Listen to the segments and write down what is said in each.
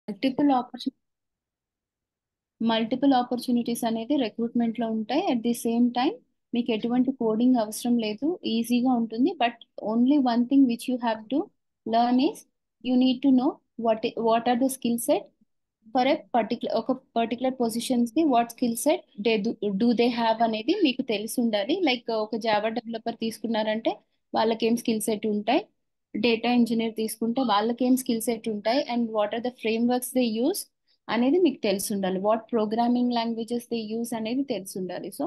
Multiple multiple opportunities అనేది recruitment లో ఉంటాయి. అట్ ది సేమ్ టైం మీకు ఎటువంటి కోడింగ్ అవసరం లేదు, ఈజీగా ఉంటుంది. But only one thing which you have to learn is you need to know what are the skill set for a particular positions కి what skill set do they have అనేది మీకు తెలిసి ఉండాలి. లైక్ ఒక జావా డెవలపర్ తీసుకున్నారంటే వాళ్ళకి ఏం skill set ఉంటాయి, డేటా ఇంజనీర్ తీసుకుంటే వాళ్ళకి ఏం స్కిల్ సెట్ ఉంటాయి, and what are the frameworks they use అనేది మీకు తెలిసి ఉండాలి. What programming languages they use అనేది తెలిసి ఉండాలి. So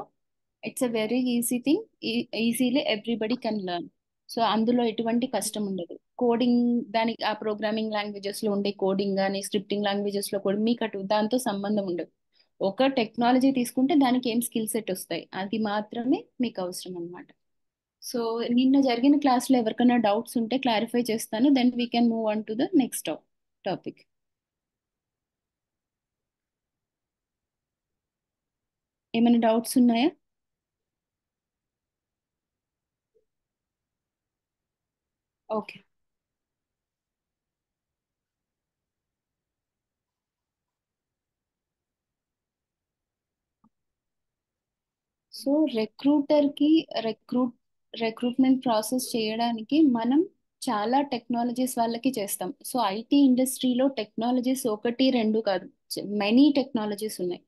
it's a very easy thing, easily everybody can learn. So అందులో ఎటువంటి కష్టం ఉండదు. కోడింగ్, దానికి ఆ ప్రోగ్రామింగ్ లాంగ్వేజెస్ లో ఉండే కోడింగ్ కానీ స్క్రిప్టింగ్ లాంగ్వేజెస్ లో కూడా మీకు అటు దాంతో సంబంధం ఉండదు. ఒక టెక్నాలజీ తీసుకుంటే దానికి ఏం స్కిల్ సెట్ వస్తాయి అది మాత్రమే మీకు అవసరం అన్నమాట. సో నిన్న జరిగిన క్లాస్లో ఎవరికైనా డౌట్స్ ఉంటే క్లారిఫై చేస్తాను, then we can move on to the next topic. ఏమైనా డౌట్స్ ఉన్నాయా? ఓకే. సో రిక్రూటర్ కి రిక్రూట్ రిక్రూట్మెంట్ ప్రాసెస్ చేయడానికి మనం చాలా టెక్నాలజీస్ వాళ్ళకి చేస్తాం. సో ఐటీ ఇండస్ట్రీలో టెక్నాలజీస్ ఒకటి రెండు కాదు, మెనీ టెక్నాలజీస్ ఉన్నాయి.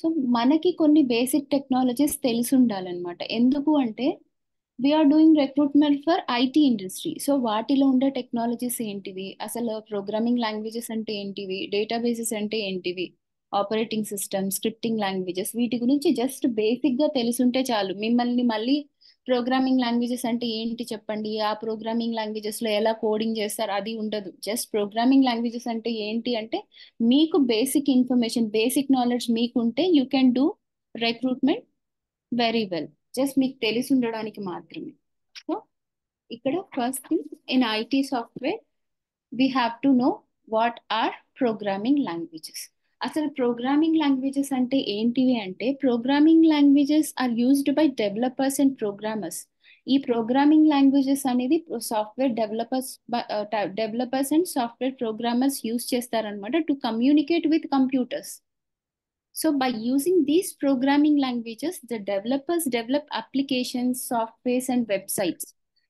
సో మనకి కొన్ని బేసిక్ టెక్నాలజీస్ తెలిసి ఉండాలన్నమాట. ఎందుకు అంటే we are doing recruitment for IT industry. So వాటిలో ఉండే టెక్నాలజీస్ ఏంటివి, అసలు ప్రోగ్రామింగ్ లాంగ్వేజెస్ అంటే ఏంటివి, డేటాబేసెస్ అంటే ఏంటివి, ఆపరేటింగ్ సిస్టమ్, స్క్రిప్టింగ్ లాంగ్వేజెస్, వీటి గురించి జస్ట్ బేసిక్ గా తెలుసుంటే చాలు. మిమ్మల్ని మళ్ళీ ప్రోగ్రామింగ్ లాంగ్వేజెస్ అంటే ఏంటి చెప్పండి, ఆ ప్రోగ్రామింగ్ లాంగ్వేజెస్ లో ఎలా కోడింగ్ చేస్తారు అది ఉండదు. జస్ట్ ప్రోగ్రామింగ్ లాంగ్వేజెస్ అంటే ఏంటి అంటే మీకు బేసిక్ ఇన్ఫర్మేషన్, బేసిక్ నాలెడ్జ్ మీకు ఉంటే you can do recruitment very well. Just మీకు తెలిసి ఉండడానికి మాత్రమే. సో ఇక్కడ first thing, in IT software we have to know what are programming languages. అసలు ప్రోగ్రామింగ్ లాంగ్వేజెస్ అంటే ఏంటివి అంటే, programming languages are used by developers and programmers. ఈ ప్రోగ్రామింగ్ లాంగ్వేజెస్ అనేది software developers and software programmers use చేస్తారనమాట to communicate with computers. So by using these programming languages, the developers develop applications, softwares and websites.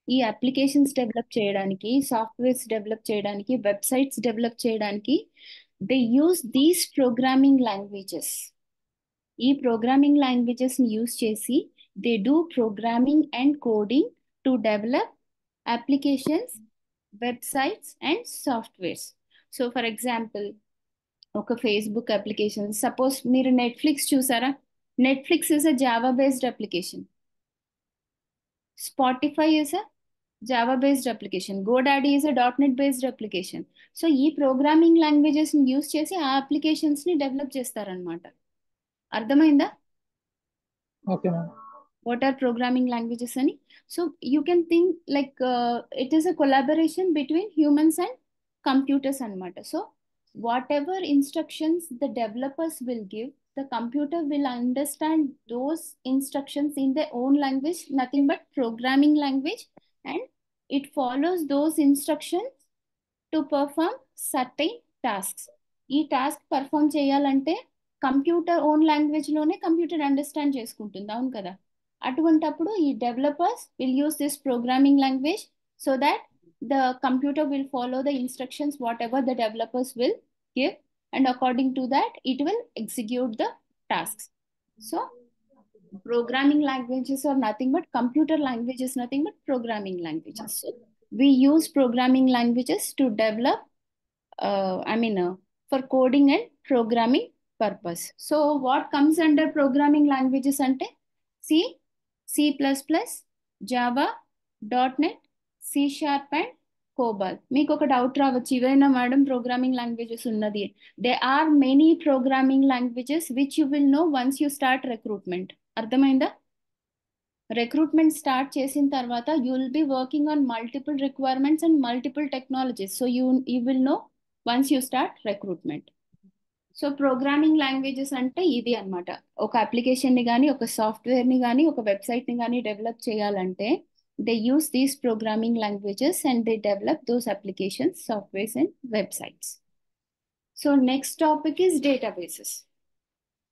ఈ applications develop చేయడానికి, softwares develop చేయడానికి, websites develop చేయడానికి they use these programming languages. ఈ programming languages ని use చేసి they do programming and coding to develop applications, websites and softwares. So for example, ఒక Facebook application, suppose మీరు Netflix చూసారా? Netflix is a Java based application. Spotify is a Java based application. GoDaddy is a dot net based application. So ఈ programming languages ని use చేసి ఆ applications ని develop చేస్తారనమాట. అర్థమైందా okay ma'am. what are programming languages అని? So you can think like it is a collaboration between humans and computers అన్నమాట. So whatever instructions the developers will give, the computer will understand those instructions in their own language, nothing but programming language, and it follows those instructions to perform certain tasks. ఈ task perform చేయాలంటే computer own language లోనే computer understand చేసుకుంటుంది, అవును కదా? అటువంటప్పుడు ఈ developers will use this programming language so that the computer will follow the instructions what ever the developers will give, and according to that it will execute the tasks. So programming languages are nothing but computer languages, nothing but programming languages. So we use programming languages to develop, for coding and programming purpose. So what comes under programming languages ante C, C++, Java, .NET, C Sharp and COBOL. మీకు ఒక doubt రావచ్చు, ఇవైనా madam programming languages ఉన్నది? They are many programming languages which you will know once you start recruitment. అర్థమైందా? Recruitment start చేసిన తర్వాత you will be working on multiple requirements and multiple technologies. So you will know once you start recruitment. So programming languages అంటే ఇది అన్నమాట. ఒక అప్లికేషన్ని కానీ, ఒక సాఫ్ట్వేర్ని కానీ, ఒక వెబ్సైట్ని కానీ డెవలప్ చేయాలంటే they use these programming languages and they develop those applications, softwares and websites. So next topic is databases.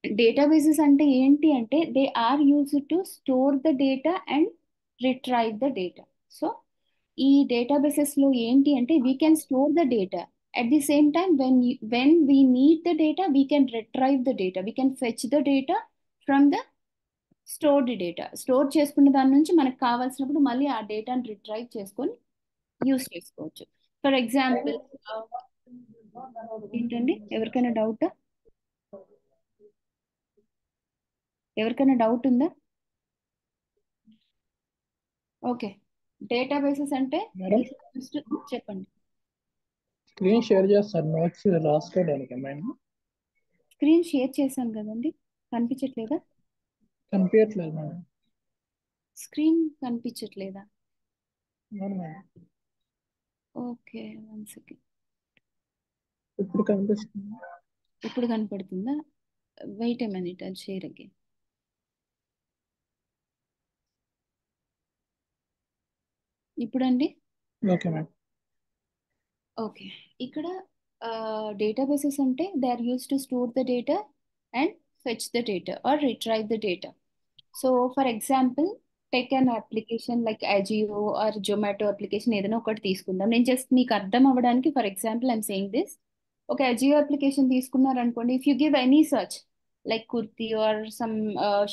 Databases అంటే ఏంటి అంటే they are used to store the data and retrieve the data. So ఈ databases లో ఏంటి అంటే we can store the data at the same time when we need the data we can retrieve the data, we can fetch the data from the stored data. Store చేసుకున్న దాని నుంచి మనకు కావాల్సినప్పుడు మళ్ళీ ఆ డేటాని రిట్రైవ్ చేసుకొని యూస్ చేసుకోవచ్చు. ఫర్ ఎగ్జాంపుల్ ఏంటండి, ఎవరికైనా డౌట్ ఉందా? ఓకే, డేటాబేసెస్ అంటే మేడం ఫస్ట్ చెప్పండి. స్క్రీన్ షేర్ చేస్తారు నోట్స్ రాసుకోవడానికి ఏమైనా స్క్రీన్ షేర్ చేశాను కదండి, కనిపించట్లేదా? కనిపించట్లేదు మేడం. స్క్రీన్ కనిపించట్లేదా? అవును మేడం, ఓకే, 1 సెకండ్. ఇప్పుడు కనిపిస్తుంది. ఇప్పుడు కనపడుతుందా? వెయిట్ ఏ మినిట్, అది షేర్ అగైన్. ఇప్పుడండి? Okay madam. ఓకే, ఇక్కడ డేటాబేసెస్ అంటే they are use to store the data and fetch the data or retrieve the data. So for example take an application like Ajio or Zomato application, ఏదైనా ఒకటి తీసుకుందాం. నేను just మీకు అర్థం అవ్వడానికి for example I'm saying this. ఒక Ajio application తీసుకున్నారనుకోండి, if you give any search like kurti or some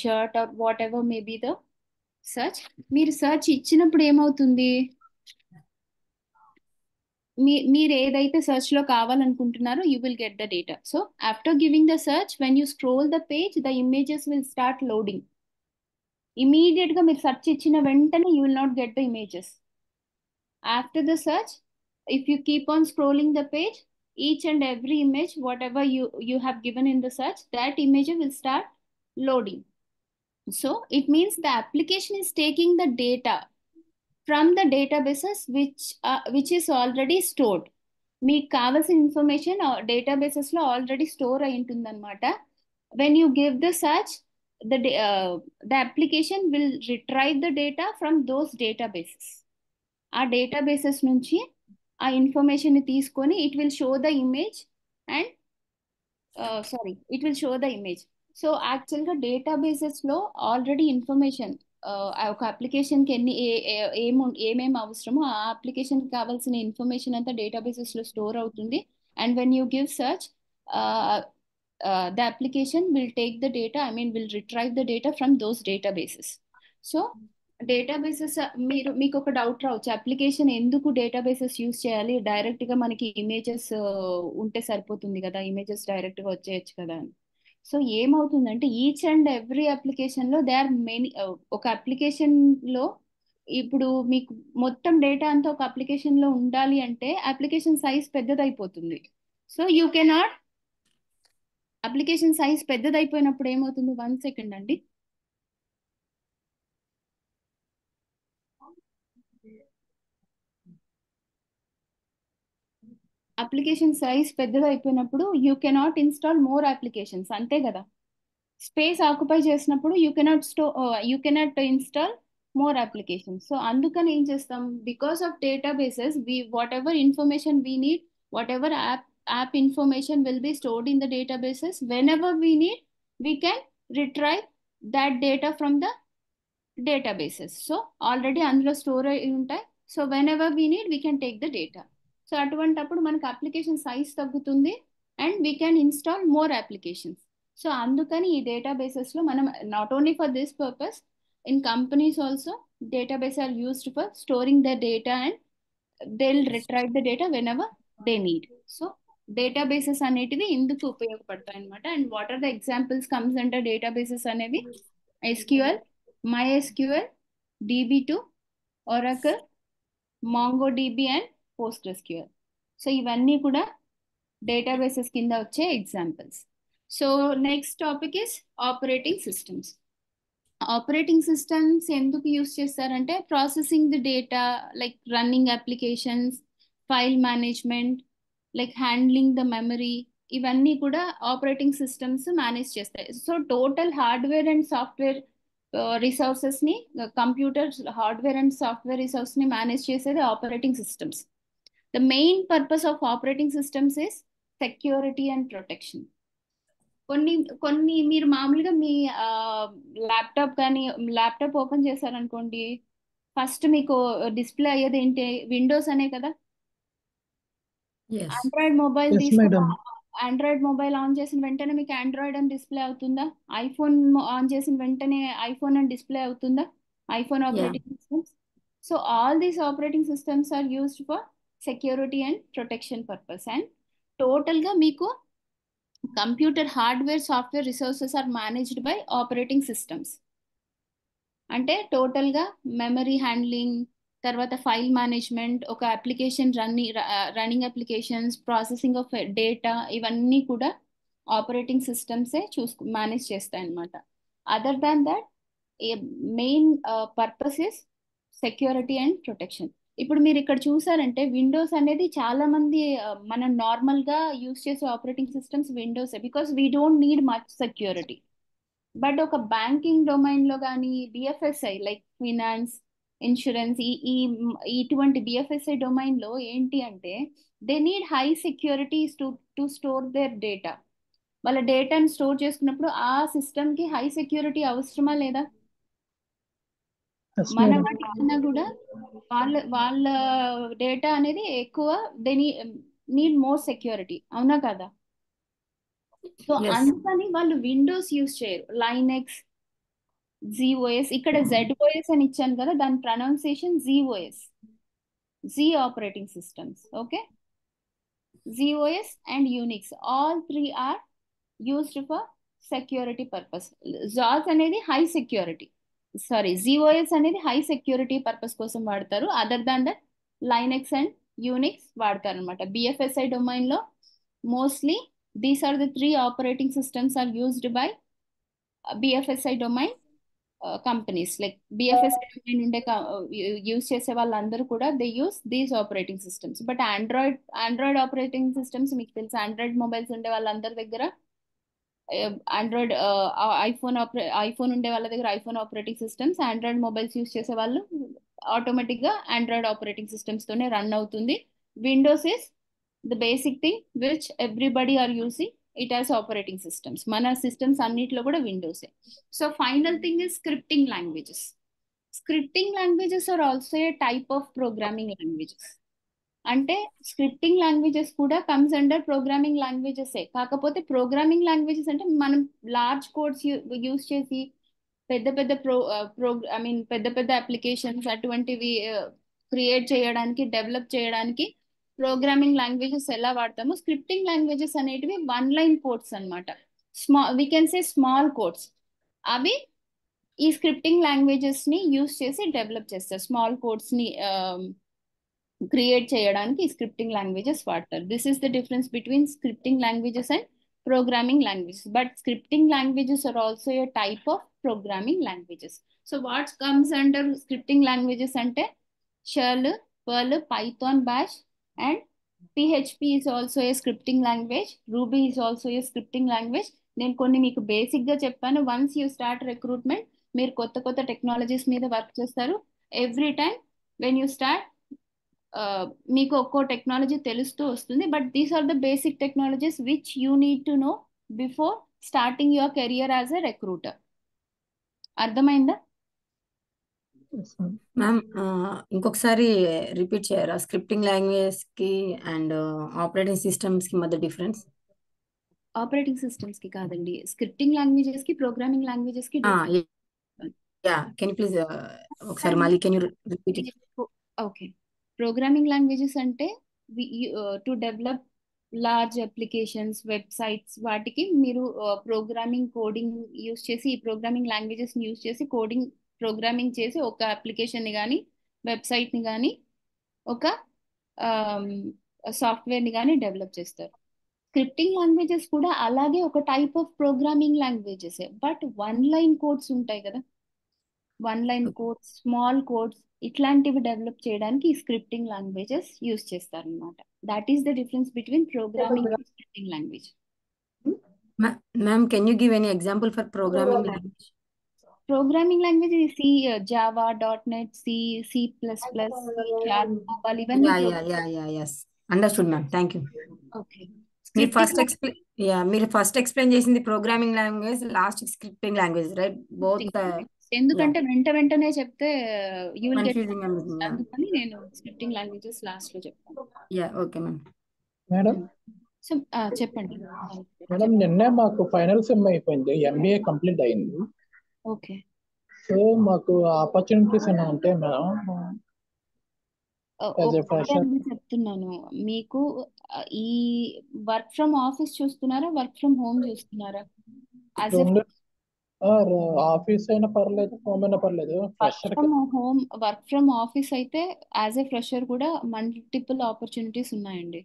shirt are whatever may be the search, మీరు సర్చ్ ఇచ్చినప్పుడు ఏమవుతుంది, మీరు ఏదైతే సెర్చ్ లో కావాలనుకుంటున్నారో you will get the data. So after giving the search when you scroll the page the images will start loading. Immediate గా మీరు search ఇచ్చిన వెంటనే you will not get the images. After the search if you keep on scrolling the page, each and every image whatever you have given in the search, that image will start loading. So it means the application is taking the data from the databases which is already stored. మీకు కావాల్సిన information databases లో already store అయి ఉంటుంది అనమాట. When you give the search the application will retrieve the data from those databases. ఆ databases నుంచి ఆ information ని తీసుకొని it will show the image and it will show the image. So యాక్చువల్గా డేటాబేసెస్లో ఆల్రెడీ ఇన్ఫర్మేషన్ ఒక అప్లికేషన్కి ఏమేమి అవసరమో ఆ అప్లికేషన్కి కావాల్సిన ఇన్ఫర్మేషన్ అంతా డేటాబేసెస్లో స్టోర్ అవుతుంది. And when you give search the application will take the data, I mean will retrieve the data from those databases. So databases, మీకు ఒక డౌట్ రావచ్చు, అప్లికేషన్ ఎందుకు డేటాబేసెస్ యూజ్ చేయాలి, డైరెక్ట్ గా మనకి ఇమేజెస్ ఉంటే సరిపోతుంది కదా, ఇమేజెస్ డైరెక్ట్ గా వచ్చేయచ్చు కదా అని. సో ఏమవుతుందంటే ఈచ్ అండ్ ఎవ్రీ అప్లికేషన్ లో దే ఆర్ మెనీ. ఒక అప్లికేషన్ లో ఇప్పుడు మీకు మొత్తం డేటా అంతా ఒక అప్లికేషన్ లో ఉండాలి అంటే అప్లికేషన్ సైజ్ పెద్దదైపోతుంది. So you cannot, application size పెద్దదైపోయినప్పుడు ఏమవుతుంది, 1 సెకండ్ అండి. అప్లికేషన్ సైజ్ పెద్దగా అయిపోయినప్పుడు you cannot install more applications, అంతే కదా. స్పేస్ ఆక్యుపై చేసినప్పుడు you cannot install more applications. So అందుకని ఏం చేస్తాం, because of databases whatever information we need, whatever app information will be stored in the databases. Whenever we need we can retrieve that data from the databases. So already అందులో store అయి ఉంటాయి. So whenever we need we can take the data. So అటువంటప్పుడు మనకి application size తగ్గుతుంది and we can install more applications. So అందుకని ఈ డేటాబేసెస్లో మనం not only for this purpose, in companies also database are used for storing the data and they will retrieve the data whenever they need. So databases అనేటివి ఇందుకు ఉపయోగపడతాయి అనమాట. And what are the examples comes under databases అనేవి, SQL, MySQL, DB2, Oracle, MongoDB and PostgreSQL. So ఇవన్నీ కూడా databases కింద వచ్చే examples. So next topic is operating systems. Operating systems ఎందుకు యూస్ చేస్తారంటే processing the data, like running applications, file management, like handling the memory, ఇవన్నీ కూడా operating systems manage చేస్తాయి. So total hardware and software resources ని, computer hardware and software resource ని manage చేసేది operating systems. The main purpose of operating systems is security and protection. కొన్ని కొన్ని మీరు మామూలుగా మీ ల్యాప్టాప్ ఓపెన్ చేశారనుకోండి, ఫస్ట్ మీకు డిస్ప్లే అయ్యేది ఏంటి? విండోస్ అనే కదా. ఎస్ ఆండ్రాయిడ్ మొబైల్ Yes, తీసుకున్న madam. ఆండ్రాయిడ్ మొబైల్ ఆన్ చేసిన వెంటనే మీకు ఆండ్రాయిడ్ అని డిస్ప్లే అవుతుందా? ఐఫోన్ ఆన్ చేసిన వెంటనే ఐఫోన్ అని డిస్ప్లే అవుతుందా? IPhone yeah operating systems. So all these operating systems are used for security and protection purpose. And total గా మీకు computer hardware software resources are managed by operating systems. అంటే total గా memory handling, తర్వాత file management, ఒక application running applications, processing of data, ఇవన్నీ కూడా operating సిస్టమ్సే manage చేస్తాయి అన్నమాట. Other than that main purpose is security and protection. ఇప్పుడు మీరు ఇక్కడ చూసారంటే విండోస్ అనేది చాలా మంది మనం నార్మల్ గా యూస్ చేసే operating systems Windows, because we don't need much security. But ఒక బ్యాంకింగ్ డొమైన్ లో కానీ బిఎఫ్ఎస్ఐ లైక్ ఫినాన్స్, ఇన్సూరెన్స్, ఇటువంటి బిఎఫ్ఎస్ఐ డొమైన్ లో ఏంటి అంటే they need high securities to store their data. వాళ్ళ డేటాను స్టోర్ చేసుకున్నప్పుడు ఆ సిస్టమ్ కి హై సెక్యూరిటీ అవసరమా లేదా? Yes, మన madam. వాటికన్నా కూడా వాళ్ళ వాళ్ళ డేటా అనేది ఎక్కువ, దే నీడ్ మోర్ సెక్యూరిటీ, అవునా కదా? సో ఎస్ అందుకని వాళ్ళు విండోస్ యూస్ చేయరు. లైనెక్స్, ZOS, ఇక్కడ ZOS అని ఇచ్చాను కదా, దాని pronunciation ZOS, Z operating systems. Okay, ZOS and Unix all three are used for security purpose. జాస్ అనేది హై సెక్యూరిటీ, సారీ ZOS అనేది హై సెక్యూరిటీ పర్పస్ కోసం వాడతారు. Other than that Linux and Unix వాడతారు అనమాట. బిఎఫ్ఎస్ఐ డొమైన్ లో mostly these are the three operating systems are used by BFSI domain companies. Like BFSI domain ఉండే use చేసే వాళ్ళందరూ కూడా they use these operating systems. But Android operating systems మీకు తెలుసు, Android mobiles ఉండే వాళ్ళందరి దగ్గర ఆండ్రాయిడ్ ఐఫోన్ ఉండే వాళ్ళ దగ్గర iPhone operating systems, Android mobiles use చేసే వాళ్ళు ఆటోమేటిక్ గా ఆండ్రాయిడ్ ఆపరేటింగ్ సిస్టమ్స్ తోనే రన్ అవుతుంది. Windows is the basic thing which everybody are using it as operating systems. మన సిస్టమ్స్ అన్నిట్లో కూడా విండోసే. So final thing is scripting languages. Scripting languages are also a type of programming languages. అంటే scripting languages కూడా comes under programming languages. కాకపోతే programming languages అంటే మనం large codes use చేసి పెద్ద పెద్ద పెద్ద పెద్ద అప్లికేషన్స్ అటువంటివి క్రియేట్ చేయడానికి, డెవలప్ చేయడానికి ప్రోగ్రామింగ్ లాంగ్వేజెస్ ఎలా వాడతామో, స్క్రిప్టింగ్ లాంగ్వేజెస్ అనేటివి వన్ లైన్ కోడ్స్ అన్నమాట. We can say small codes. అవి ఈ స్క్రిప్టింగ్ లాంగ్వేజెస్ ని యూస్ చేసి డెవలప్ చేస్తారు. స్మాల్ కోడ్స్ ని క్రియేట్ చేయడానికి స్క్రిప్టింగ్ లాంగ్వేజెస్ వాడతారు. This is the difference between scripting languages and programming languages. But scripting languages are also a type of programming languages. So what comes under scripting languages అంటే shell, Perl, Python, bash and PHP is also A scripting language. Ruby is also A scripting language. నేను కొన్ని మీకు basic గా చెప్పాను. Once you start recruitment, మీరు కొత్త కొత్త technologies మీద వర్క్ చేస్తారు. Every time when you start మీకు ఒక్కో టెక్నాలజీ తెలుస్తూ వస్తుంది. But these are the basic technologies which you need to know before starting your career as a recruiter. అర్థమైందా? Yes, ma'am. మ్యామ్ ఇంకొకసారి రిపీట్ చేయరా స్క్రిప్టింగ్ లాంగ్వేజ్ కి and operating systems కి మధ్య డిఫరెన్స్? ఆపరేటింగ్ సిస్టమ్స్ కి కాదండి, స్క్రిప్టింగ్ లాంగ్వేజెస్ కి programming languages కి డిఫరెన్స్. యా కెన్ ప్లీజ్ ఒకసారి మళ్ళీ can you repeat it? Okay, programming languages అంటే to develop large applications, websites, వాటికి మీరు ప్రోగ్రామింగ్ కోడింగ్ యూస్ చేసి, ఈ ప్రోగ్రామింగ్ లాంగ్వేజెస్ యూస్ చేసి ప్రోగ్రామింగ్ చేసి ఒక అప్లికేషన్ ని కానీ, వెబ్సైట్ ని కానీ, ఒక సాఫ్ట్వేర్ ని కానీ డెవలప్ చేస్తారు. స్క్రిప్టింగ్ లాంగ్వేజెస్ కూడా అలాగే ఒక type of programming languages. But one line codes ఉంటాయి కదా, one line codes, small codes, ఇట్లాంటివి డెవలప్ చేయడానికి ఈ స్క్రిప్టింగ్ లాంగ్వేజెస్ యూస్ చేస్తారు అనమాట. That is the difference between programming and scripting language. Ma'am can you give any example for programming language? Programming language C, Java, .NET, C++, C#, ఇవన్నీ yeah yeah yeah yeah yes understood ma'am, thank you. Okay. మీరు first scripting explain మీరు first explain చేసింది programming language, last scripting language, right? Both. Yeah, ఎందుకంటే వెంటనే చెప్తే you will get confusing అనిపిస్తుంది. అందుకని నేను స్క్రిప్టింగ్ లాంగ్వేజెస్ లాస్ట్ లో చెప్తాను. Yeah, okay ma'am. Madam so చెప్పండి. మేడం నిన్నే మాకు ఫైనల్ సెమ్ అయిపోయింది, ఎంబీఏ కంప్లీట్ అయింది. ఓకే, సో మాకు ఆపర్చునిటీస్ ఏమైనా ఉంటాయి మేడం యాజ్ ఎ ఒకటే ఫ్రెషర్? అని చెప్తున్నాను మీకు. ఈ వర్క్ ఫ్రమ్ ఆఫీస్ చూస్తున్నారా, వర్క్ ఫ్రమ్ హోమ్ చూస్తున్నారా? యాజ్ ఎ రెండు ఆఫీస్ అయినా పర్లేదు, హోమ్ అయినా పర్లేదు, ఫ్రెషర్ కి. వర్క్ ఫ్రమ్ ఆఫీస్ అయితే యాజ్ ఎ ఫ్రెషర్ కూడా మల్టిపుల్ ఆపర్చునిటీస్ ఉన్నాయండి.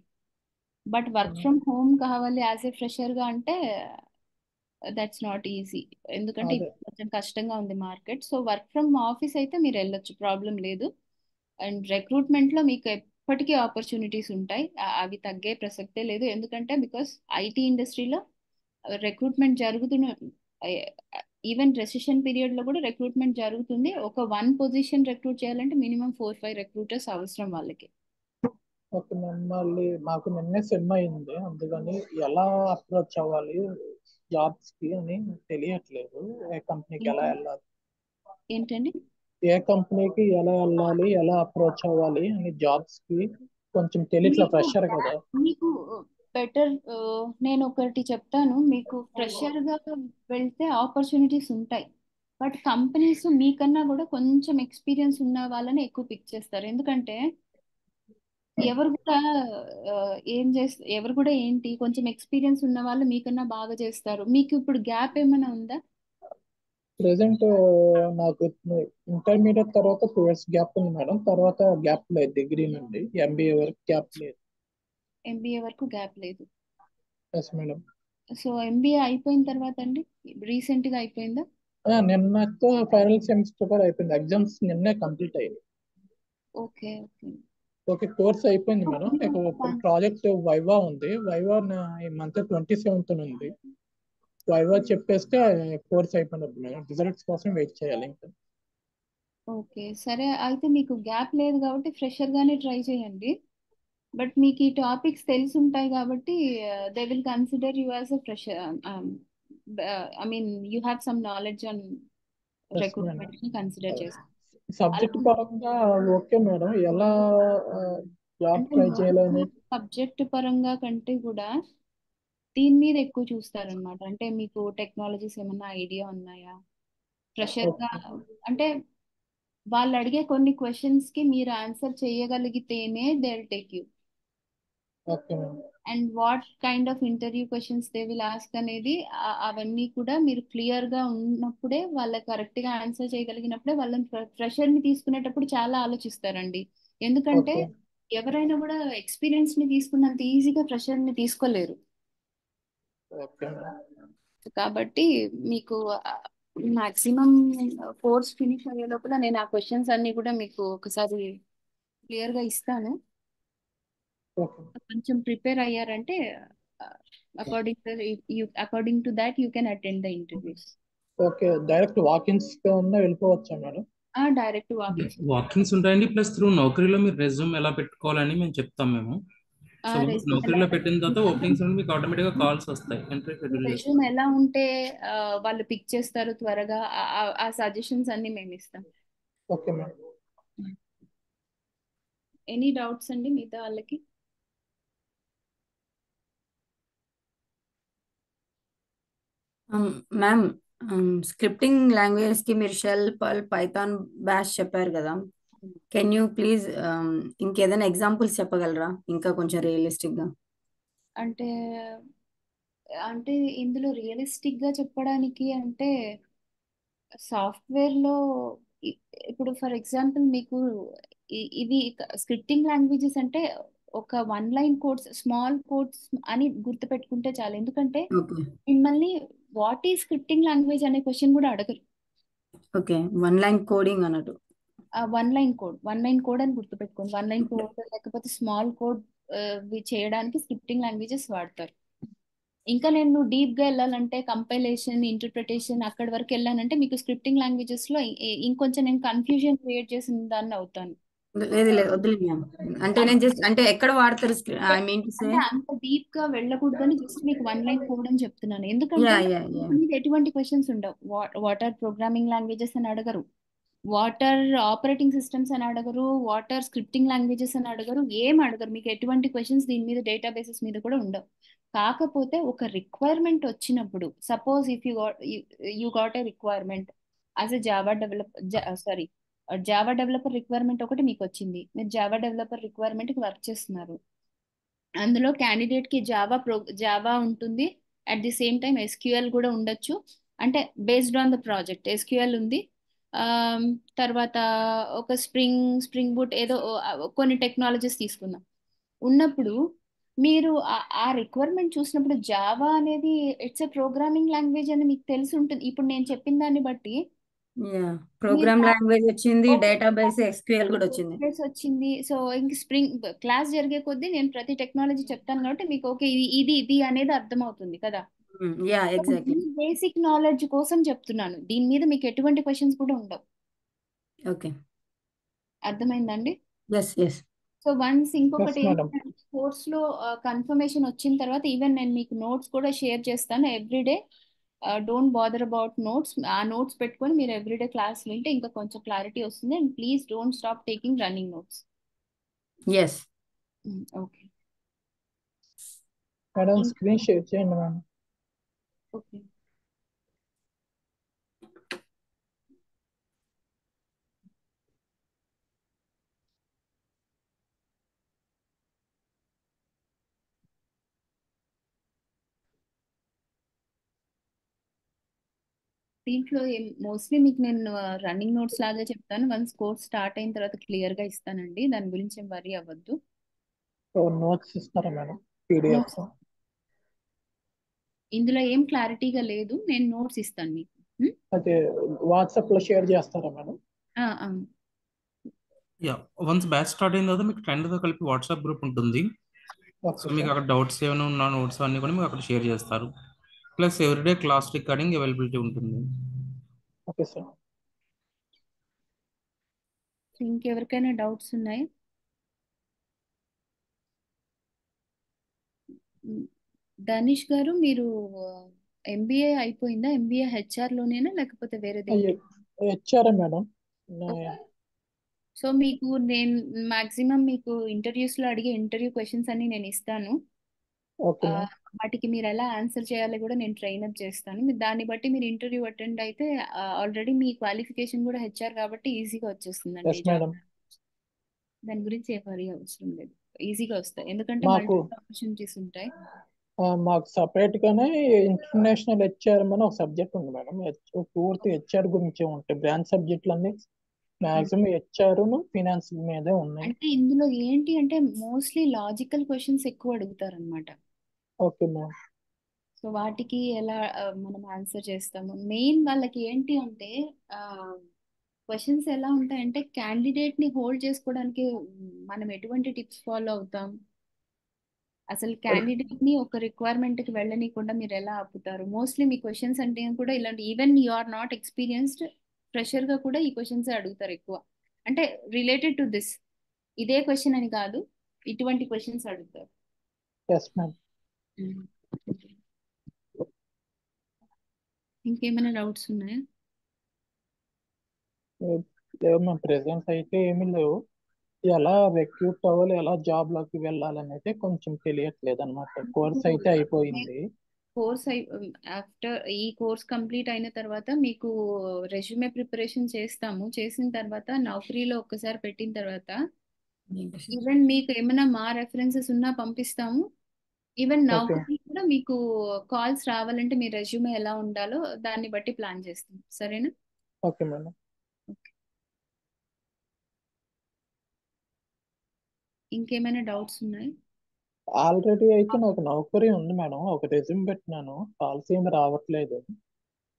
బట్ వర్క్ ఫ్రమ్ హోమ్ కావాలి యాజ్ ఎ ఫ్రెషర్ గా అంటే దట్స్ నాట్ ఈజీ. ఎందుకంటే అదే ఇప్పుడు కొంచెం కష్టంగా ఉంది market. So work from office అయితే మీరు వెళ్ళొచ్చు, ప్రాబ్లం లేదు. అండ్ రిక్రూట్మెంట్ లో మీకు ఎప్పటికీ ఆపర్చునిటీస్ ఉంటాయి, అవి తగ్గే ప్రసక్తే లేదు. ఎందుకంటే బికాస్ ఐటీ ఇండస్ట్రీలో రిక్రూట్మెంట్ జరుగుతున్న, ఈవెన్ రెసిషన్ పీరియడ్ లో కూడా రిక్రూట్మెంట్ జరుగుతుంది. ఒక వన్ పొజిషన్ రిక్రూట్ చేయాలంటే మినిమం 4-5 రిక్రూటర్స్ అవసరం వాళ్ళకి. Okay ma'am. మళ్ళీ మాకు నిన్నే సెమ్ అయింది, అందుకని ఎలా అప్రోచ్ అవ్వాలి జాబ్స్ కి అని తెలియట్లేదు. ఏ కంపెనీకి ఎలా ఏంటండి వెళ్ళాలి, ఏంటండి ఏ కంపెనీకి ఎలా వెళ్ళాలి, ఎలా అప్రోచ్ అవ్వాలి అని జాబ్స్ కి కొంచెం తెలియట్లే, మీకు ఫ్రెషర్ కదా. మీకు బెటర్, నేను ఒకటి చెప్తాను మీకు. ఫ్రెషర్ గా వెళ్తే ఆపర్చునిటీస్ ఉంటాయి, బట్ కంపెనీస్ మీకన్నా కూడా కొంచెం ఎక్స్పీరియన్స్ ఉన్న వాళ్ళని ఎక్కువ పిక్ చేస్తారు. ఎందుకంటే ఎవరు కూడా ఆ, ఎవరు కూడా ఏంటి, కొంచెం ఎక్స్పీరియన్స్ ఉన్న వాళ్ళు మీకన్నా బాగా చేస్తారు. మీకు ఇప్పుడు గ్యాప్ ఏమైనా ఉందా? ప్రెసెంట్ నాకు ఇంటర్మీడియట్ తర్వాత 2 years గ్యాప్ ఉంది మేడం, తర్వాత గ్యాప్ లేదు. డిగ్రీ నుండి ఎంబీఏ వరకు గ్యాప్ లేదు. ఎంబీఏ వరకు గ్యాప్ లేదు. Yes madam. సో ఎంబీఏ అయిపోయిన తర్వాత అండి, రీసెంట్ గా అయిపోయిందా? నిన్నతో ఫైనల్ సెమిస్టర్ కూడా అయిపోయింది, ఎగ్జామ్స్ నిన్నే కంప్లీట్ అయ్యింది. Okay, okay. ఓకే, కోర్స్ అయిపోయింది మేడం. ఇక ఇప్పుడు ప్రాజెక్ట్ వైవా ఉంది. వైవా ఈ మంత్ 27th ఉంది. వైవా చెప్పేస్తే కోర్స్ అయిపోయినట్టు మేడం. రిజల్ట్స్ కోసం వెయిట్ చేయాలి ఇంకా. ఓకే, సరే. అయితే మీకు గ్యాప్ లేదు కాబట్టి ఫ్రెషర్ గానే ట్రై చేయండి. బట్ మీకు ఈ టాపిక్స్ తెలిసి ఉంటాయి కాబట్టి they will consider you as a fresher. I mean you have some knowledge on yes madam. Recruitment ని కన్సిడర్ చేస్తారు. అలా సబ్జెక్ట్ పరంగా ఓకే మేడం, ఎలా జాబ్ అంటే ట్రై చేయాలని. సబ్జెక్ట్ పరంగా కంటే కూడా దీని మీద ఎక్కువ చూస్తారనమాట. అంటే మీకు టెక్నాలజీస్ ఏమన్నా ఐడియా ఉన్నాయా ఫ్రెషర్ గా? ఓకే. అంటే వాళ్ళు అడిగే కొన్ని క్వశ్చన్స్ కి మీరు ఆన్సర్ చేయగలిగితేనే they will take you. Okay madam. And what kind of interview questions they will ask అనేది, అవన్నీ కూడా మీరు క్లియర్ గా ఉన్నప్పుడే, వాళ్ళకి కరెక్ట్ గా ఆన్సర్ చేయగలిగినప్పుడే వాళ్ళని ఫ్రెషర్ ని తీసుకునేటప్పుడు చాలా ఆలోచిస్తారండి. ఎందుకంటే ఓకే. ఎవరైనా కూడా ఎక్స్పీరియన్స్ ని తీసుకున్నంత ఈజీగా ఫ్రెషర్ ని తీసుకోలేరు. Okay madam. కాబట్టి మీకు మాక్సిమం కోర్స్ ఫినిష్ అయ్యే లోపల నేను ఆ క్వశ్చన్స్ అన్ని కూడా మీకు ఒకసారి క్లియర్ గా ఇస్తాను. ఓకే. కొంచెం ప్రిపేర్ అయ్యారంటే according to that you can attend the interviews. Okay, direct walk-ins ఉన్న వెళ్ళిపోవచ్చా మేడం? Direct walkings. వాకింగ్స్ ఉంటాయండి. ప్లస్ త్రూ నౌకరీలో మీరు రెజ్యూమ్ ఎలా పెట్టుకోవాలని మేము చెప్తాం మేము. సో నౌకరీలో పెట్టిన తర్వాత ఓపెనింగ్స్ నుండి మీకు ఆటోమేటిక్గా కాల్స్ వస్తాయి, ఇంటర్వ్యూ షెడ్యూల్ చేస్తాం. రెజ్యూమ్ ఎలా ఉంటే వాళ్ళు పిక్ చేస్తారు త్వరగా, ఆ సజెషన్స్ అన్ని మేము ఇస్తాం. Okay madam. ఎనీ డౌట్స్ అండి మిగతా వాళ్ళకి? మ్యామ్, స్క్రిప్టింగ్ లాంగ్వేజ్ కి మీరు షెల్, పర్ల్, పైథాన్, బ్యాష్ చెప్పారు కదా. కెన్ యూ ప్లీజ్ ఇంకేదైనా ఎగ్జాంపుల్స్ చెప్పగలరా, ఇంకా కొంచెం రియలిస్టిక్ గా? అంటే అంటే ఇందులో రియలిస్టిక్ గా చెప్పడానికి అంటే సాఫ్ట్వేర్ లో ఇ- ఇప్పుడు ఫర్ ఎగ్జాంపుల్ మీకు ఇవి స్క్రిప్టింగ్ లాంగ్వేజెస్ అంటే ఒక one line codes, small codes అని గుర్తుపెట్టుకుంటే చాలు. ఎందుకంటే ఓకే. మిమ్మల్ని వాట్ ఈ స్క్రిప్టింగ్ లాంగ్వేజ్ అనే క్వశ్చన్ కూడా అడగరు. ఓకే, వన్ లైన్ కోడింగ్ అన్నట్టు. వన్ లైన్ కోడ్ అని గుర్తుపెట్టుకోండి. వన్ లైన్ కోడ్ లేకపోతే స్మాల్ కోడ్ చేయడానికి స్క్రిప్టింగ్ లాంగ్వేజెస్ వాడతారు. ఇంకా నేను డీప్ గా వెళ్ళాలంటే కంపైలేషన్, ఇంటర్ప్రిటేషన్ అక్కడి వరకు వెళ్ళానంటే మీకు స్క్రిప్టింగ్ లాంగ్వేజెస్ లో ఇంకొంచెం నేను కన్ఫ్యూజన్ క్రియేట్ చేసిన దాన్ని అవుతాను. లేదు లేదు వద్దులే మ్యామ్. అంటే నేను జస్ట్ అంటే ఎక్కడ వాడతారు ఐ మీన్ టు సే. అంటే అంత డీప్ గా వెళ్ళకూడదని జస్ట్ మీకు వన్ లైన్ కోడ్ అని చెప్తున్నాను. ఎందుకంటే యా యా యా మీద ఎటువంటి క్వశ్చన్స్ ఉండవు. వాట్ ఆర్ ప్రోగ్రామింగ్ లాంగ్వేజెస్ అని అడగరు, వాట్ ఆర్ ఆపరేటింగ్ సిస్టమ్స్ అని అడగరు, వాట్ ఆర్ స్క్రిప్టింగ్ లాంగ్వేజెస్ అని అడగరు, ఏం అడగరు. మీకు ఎటువంటి క్వశ్చన్స్ దీని మీద డేటాబేసెస్ మీద కూడా ఉండవు. కాకపోతే ఒక రిక్వైర్మెంట్ వచ్చినప్పుడు, suppose if you got a requirement as a Java developer, sorry Java developer requirement ఒకటి మీకు వచ్చింది, మీరు జావా డెవలపర్ రిక్వైర్మెంట్ కి వర్క్ చేస్తున్నారు. అందులో క్యాండిడేట్ కి జావా ఉంటుంది, at the same time SQL కూడా ఉండొచ్చు. అంటే based on the project SQL ఉంది. ఆమ్, తర్వాత ఒక స్ప్రింగ్ బూట్ ఏదో కొన్ని టెక్నాలజీస్ తీసుకుందాం. ఉన్నప్పుడు మీరు ఆ రిక్వైర్మెంట్ చూసినప్పుడు జావా అనేది ఇట్స్ ఎ ప్రోగ్రామింగ్ లాంగ్వేజ్ అని మీకు తెలిసి ఉంటుంది. ఇప్పుడు నేను చెప్పిన దాన్ని బట్టి యా మీరు ప్రోగ్రామ్ లాంగ్వేజ్ వచ్చింది, డేటాబేస్ ఎస్క్యూఎల్ కూడా వచ్చింది. ప్లేస్ వచ్చింది. సో ఇంక స్ప్రింగ్ క్లాస్ జరిగే కొద్దీ నేను ప్రతి టెక్నాలజీ చెప్తాను కాబట్టి మీకు ఓకే ఇది అనేది అర్థమవుతుంది కదా. Yeah exactly. బేసిక్ నాలెడ్జ్ కోసం చెప్తున్నాను, దీని మీద మీకు ఎటువంటి క్వశ్చన్స్ కూడా ఉండవు. ఓకే. అర్థమైందండి? Yes yes. So once yes ఇంకొకటి మేడం. కోర్స్ లో కన్ఫర్మేషన్ వచ్చిన తర్వాత ఈవెన్ నేను మీకు నోట్స్ కూడా షేర్ చేస్తాను every day. Don't bother about notes. ఆ నోట్స్ పెట్టుకొని మీరు ఎవ్రీడే క్లాస్ వింటే ఇంకా కొంచెం క్లారిటీ వస్తుంది. And please don't stop taking running notes. Yes. Okay madam screen share చేయండి మేడం. ఓకే. దీంట్లో మోస్ట్లీ మీకు నేను రన్నింగ్ నోట్స్ లాగా చెప్తాను. వన్స్ కోర్స్ స్టార్ట్ అయిన తర్వాత క్లియర్ గా ఇస్తానండి, దాని గురించి ఏం వరీ అవ్వద్దు. నోట్స్ ఇస్తారా మేడం? పీడిఎఫ్ నోట్స్ ఇందులో ఏం క్లారిటీగా లేదు, నేను నోట్స్ ఇస్తాను మీకు. అదే వాట్సాప్ లో షేర్ చేస్తారా మేడం? ఆ, ఆ. యా, వన్స్ బ్యాచ్ స్టార్ట్ అయిన తర్వాత మీకు ట్రెండ్తో కలిపి వాట్సాప్ గ్రూప్ ఉంటుంది. సో ఓకే మీకు సార్. అక్కడ డౌట్స్ ఏమైనా ఉన్న నోట్స్ అన్ని కూడా మీకు అక్కడ షేర్ చేస్తారు. Plus everyday class recording availability ఉంటుంది. Okay sir. ఇంకెవరికైనా డౌట్స్ ఉన్నాయి? ధనిష్ గారు, మీరు ఎంబీఏ అయిపోయిందా? ఎంబీఏ హెచ్ఆర్ లోనేనా లేకపోతే వేరే దేంట్లో? HRA madam. సో మీకు నేను మాక్సిమం మీకు ఇంటర్వ్యూస్ లో అడిగే ఇంటర్వ్యూ క్వశ్చన్స్ అన్ని నేను ఇస్తాను. ఓకే ఆ, మ్యామ్. వాటికి మీరు ఎలా ఆన్సర్ చేయాలో కూడా నేను ట్రైన్ అప్ చేస్తాను. మీరు దాన్ని బట్టి మీరు ఇంటర్వ్యూ అటెండ్ అయితే ఆల్రెడీ మీ క్వాలిఫికేషన్ కూడా హెచ్ఆర్ కాబట్టి ఈజీగా వచ్చేస్తుందండి ఎస్ జాబ్. మేడం. దాని గురించి ఏ వరీ అవసరం లేదు, ఈజీగా వస్తాయి ఎందుకంటే మాకు మల్టిపుల్ ఆపర్చునిటీస్ ఉంటాయి. మాకు సపరేట్ గానే ఇంటర్నేషనల్ హెచ్ఆర్ అని ఒక సబ్జెక్ట్ ఉంది మేడం. పూర్తి హెచ్ఆర్ గురించే ఉంటాయి. బ్రాంచ్ సబ్జెక్టులు అన్ని మాక్సిమం హెచ్ఆర్ ఫినాన్స్ మీదే ఉన్నాయి. అంటే ఇందులో ఏంటి అంటే మోస్ట్లీ లాజికల్ క్వశ్చన్స్ ఎక్కువ అడుగుతారు అనమాట. Okay ma'am. సో వాటికి ఎలా మనం ఆన్సర్ చేస్తాము. మెయిన్ వాళ్ళకి ఏంటి అంటే క్వశ్చన్స్ ఎలా ఉంటాయంటే క్యాండిడేట్ ని హోల్డ్ చేసుకోవడానికి మనం ఎటువంటి టిప్స్ ఫాలో అవుతాం, అసలు క్యాండిడేట్ ని ఒక రిక్వైర్మెంట్ కి వెళ్ళనీయకుండా మీరు ఎలా ఆపుతారు. మోస్ట్లీ మీ క్వశ్చన్స్ అంటే కూడా ఇలాంటి even you are not experienced fresher గా కూడా ఈ క్వశ్చన్స్ అడుగుతారు ఎక్కువ. అంటే రిలేటెడ్ టు దిస్, ఇదే క్వశ్చన్ అని కాదు, ఇటువంటి క్వశ్చన్స్ అడుగుతారు. Yes ma'am. ఇంకేమైనా డౌట్స్ ఉన్నాయా? లేవు మ్యామ్, ప్రెసెంట్ అయితే ఏమీ లేవు. ఎలా రిక్రూట్ అవ్వాలి, ఎలా జాబ్ లోకి వెళ్ళాలని అయితే కొంచెం తెలియట్లేదు అనమాట. కోర్స్ అయితే అయిపోయింది. కోర్స్ ఆఫ్టర్ ఈ కోర్స్ కంప్లీట్ అయిన తర్వాత మీకు రెజ్యూమే ప్రిపరేషన్ చేస్తాము. చేసిన తర్వాత నౌకరీలో ఒక్కసారి పెట్టిన తర్వాత ఈవెన్ మీకు ఏమైనా మా రెఫరెన్సెస్ ఉన్నా పంపిస్తాము. Even okay. నౌకరీ కూడా మీకు కాల్స్ రావాలంటే మీ రెజ్యూమే ఎలా ఉండాలో దాన్ని బట్టి ప్లాన్ చేస్తాం. సరేనా? Okay madam. ఇంకేమైనా డౌట్స్ ఉన్నాయి? ఆల్రెడీ అయితే నాకు నౌకరీ ఉంది మేడం. ఒక రెజ్యూమ్ పెట్టినాను, కాల్స్ ఏమి రావట్లేదు.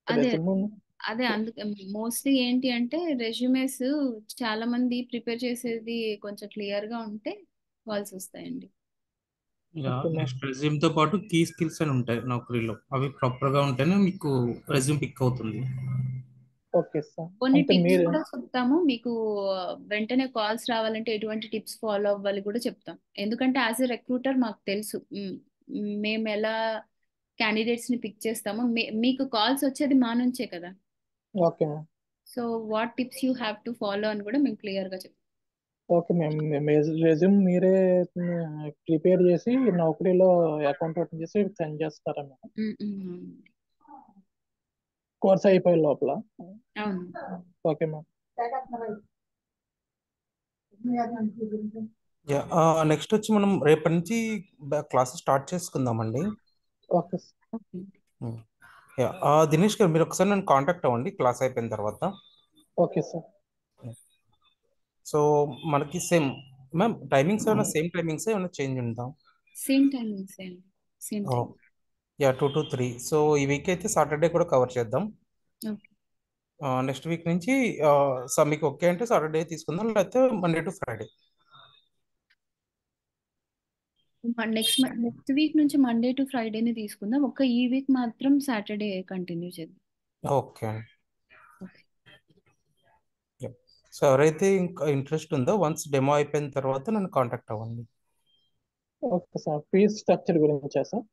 అదే రెజ్యూమ్ అదే అందుకే మోస్ట్లీ ఏంటి అంటే రెజ్యూమేస్ చాలా మంది ప్రిపేర్ చేసేది కొంచెం క్లియర్ గా ఉంటే కాల్స్ వస్తాయండి. Yeah, okay ma'am. Next resume తో పాటు కీ స్కిల్స్ అని ఉంటాయి నౌకరీలో. అవి ప్రాపర్ గా ఉంటేనే మీకు రెజ్యూమ్ పిక్ అవుతుంది. Okay sir. కొన్ని అంటే టిప్స్ మీరు కూడా చెప్తాము మీకు. వెంటనే కాల్స్ రావాలంటే ఎటువంటి టిప్స్ ఫాలో అవ్వాలి కూడా చెప్తాం. ఎందుకంటే యాజ్ ఎ రిక్రూటర్ మాకు తెలుసు మేము ఎలా క్యాండిడేట్స్ ని పిక్ చేస్తాము. మీకు కాల్స్ వచ్చేది మా నుంచే కదా. Okay ma'am. So what tips you have to follow అని కూడా మేము క్లియర్ గా చెప్తాం. Okay ma'am. రెజ్యూమ్ మీరే ప్రిపేర్ చేసి నౌకరీలో అకౌంట్ ఓపెన్ చేసి సెండ్ చేస్తారా మ్యామ్? కోర్స్ అయిపోయే లోపల. అవును. Okay ma'am. నెక్స్ట్ వచ్చి మనం రేపటి నుంచి క్లాసెస్ స్టార్ట్ చేసుకుందామండి. Okay sir. ఓకే. దినేష్ గారు మీరు ఒకసారి నన్ను కాంటాక్ట్ అవ్వండి క్లాస్ అయిపోయిన తర్వాత. Okay sir. సో మనకి సేమ్ మ్యామ్ టైమింగ్స్ ఏమైనా సేమ్ టైమింగ్స్ ఏమైనా చేంజ్ ఉందా? Same timings same time. 2 to 3. So ఈ వీక్ అయితే సాటర్డే కూడా కవర్ చేద్దాం. ఓకే. నెక్స్ట్ వీక్ నుంచి మీకు ఓకే అంటే సాటర్డే తీసుకుందాం, లేకపోతే Monday to Friday. Next week నుంచి మండే టు ఫ్రైడేని తీసుకుందాం. ఈ వీక్ మాత్రం సాటర్డే కంటిన్యూ చేద్దాం. ఓకే. ఓకే. సో ఎవరైతే ఇంకా ఇంట్రెస్ట్ ఉందో వన్స్ డెమో అయిపోయిన తర్వాత నన్ను కాంటాక్ట్ అవ్వండి. Okay sir. ఫీజ్ స్ట్రక్చర్ గురించా సార్?